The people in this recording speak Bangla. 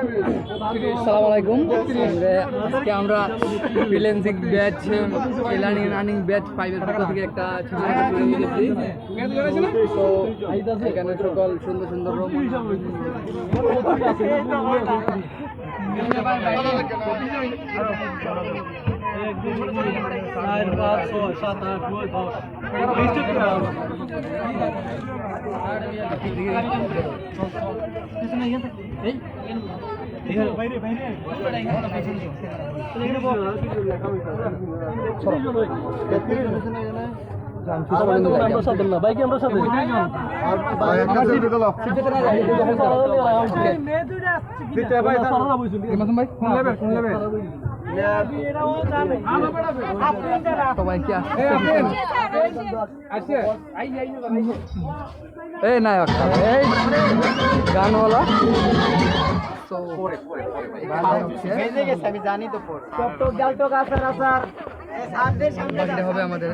আসসালামু আলাইকুম। আজকে আমরা ফ্রিল্যান্সিং ব্যাচ রানিং ব্যাচ 5 এর পক্ষ থেকে একটা ছোটখাটো ট্যুরে গেছি। তো এখানে সকল সুন্দর সুন্দর বাইকে আমরা সাথে এই নায়ক এই গানওয়ালা আমি জানি তো হবে আমাদের